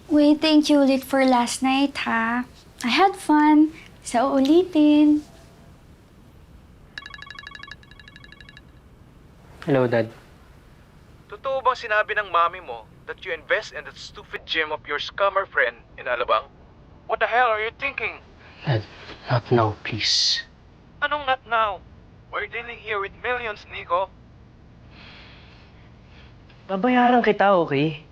Wait, thank you ulit for last night, ha? I had fun. So, ulitin. Hello, Dad. Totoo bang sinabi ng mami mo that you invest in that stupid gym of your scammer friend in Alabang? What the hell are you thinking? Dad, not now, please. Anong not now? We're dealing here with millions, Nico. Babayaran kita, okay?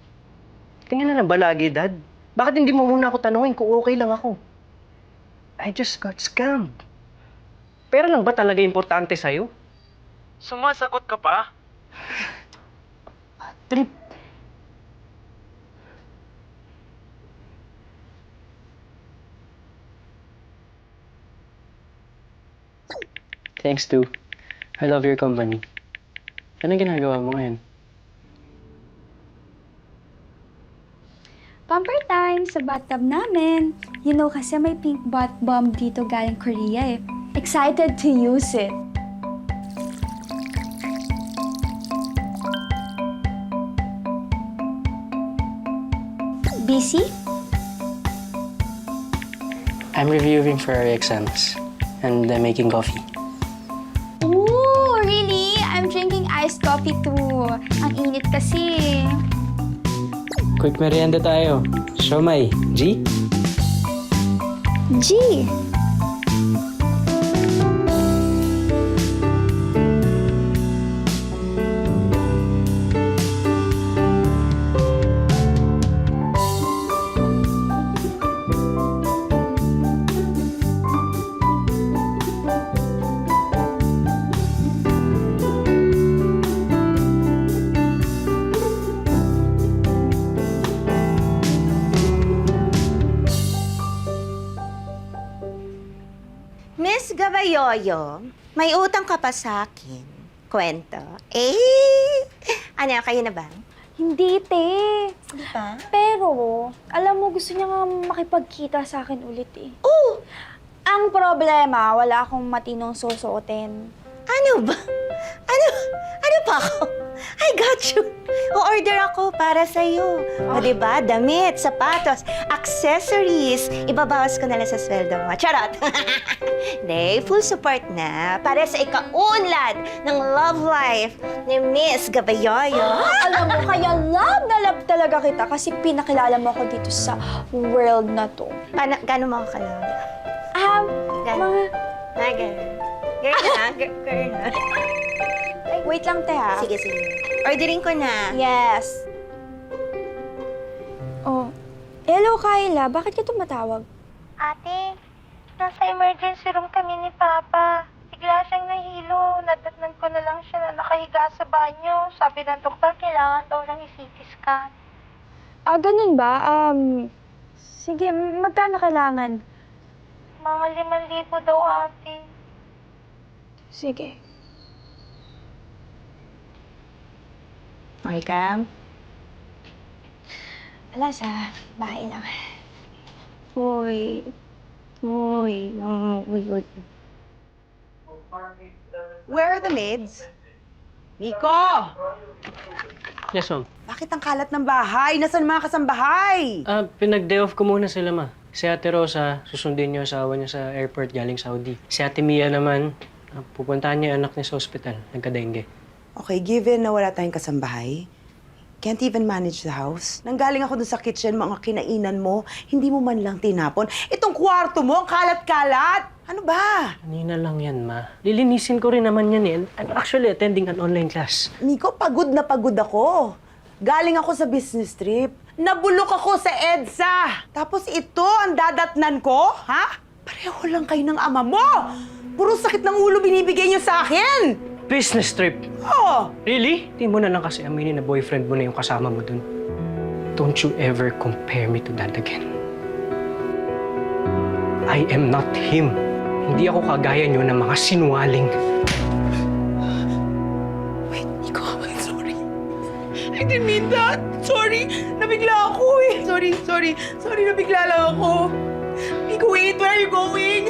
Tingnan na ba lagi, Dad? Bakit hindi mo muna ako tanungin kung okay lang ako? I just got scammed. Pera lang ba talaga importante sa'yo? Sumasagot ka pa? Trip. Thanks, too. I love your company. Anong ginagawa mo ngayon? Pamper time sa bathtub namin. You know, kasi may pink bath bomb dito galing Korea eh. Excited to use it. Busy? I'm reviewing for our exams. And I'm making coffee. Ooh, really? I'm drinking iced coffee too. Ang init kasi. Quick merienda tayo. Siomai. G? G. Miss Gabayoyo, may utang ka pa sa akin. Kwento. Eh, ano, kayo na ba? Hindi, te. Di ba? Pero, alam mo, gusto niya nga makipagkita sa akin ulit eh. Oh, Ang problema, wala akong matinong susuotin. ano ba? Ano pa ako? I got you. O-order ako para sa'yo. O, diba? Damit, sapatos, accessories. Ibabawas ko na lang sa sweldo mo. Charot! Hindi, full support na para sa ikaunlad ng love life ni Miss Gabayoyo. Alam mo, kaya love na love talaga kita kasi pinakilala mo ako dito sa world na to. Gano'n mo ako kalawag? Mga... Girl. Girl na, girl na. Ay, wait lang, te, ha? Sige. Ordering ko na. Yes. Oh. Hello, Kyla. Bakit ka tumatawag? Ate, nasa emergency room kami ni Papa. Bigla siyang nahilo. Nadatnan ko na lang siya na nakahiga sa banyo. Sabi ng doktor, kailangan daw ng CT scan. Ah, ganun ba? Sige, magkano kailangan? Mga 5,000 daw, ate. Sige. Okay ka? Wala, sa bahay lang. Uy. Where are the maids? Nico! Yes, ma'am. Bakit ang kalat ng bahay? Nasaan mga kasambahay? Pinag-day off ko muna sila, ma. Si Ate Rosa, susundin niyo asawa niya sa airport galing Saudi. Si Ate Mia naman, pupuntahan niya yung anak niya sa ospital. Nagka-dengue. Okay, given na wala tayong kasambahay, can't even manage the house. Nanggaling ako dun sa kitchen, mga kinainan mo, hindi mo man lang tinapon. Itong kwarto mo, ang kalat-kalat! Ano ba? Kanina lang yan, ma. Lilinisin ko rin naman yan eh. I'm actually attending an online class. Nico, pagod na pagod ako. Galing ako sa business trip. Nabulok ako sa EDSA. Tapos ito, ang dadatnan ko, ha? Pareho lang kayo ng ama mo. Puro sakit ng ulo binibigay niyo sa akin. Business trip? Oh! Really? Di mo na lang kasi aminin na boyfriend mo na yung kasama mo dun. Don't you ever compare me to that again. I am not him. Hindi ako kagaya niyo ng mga sinungaling. Wait, Nico, I'm sorry. I didn't mean that. Sorry, nabigla ako eh. Sorry, nabigla lang ako. Nico, wait, where are you going?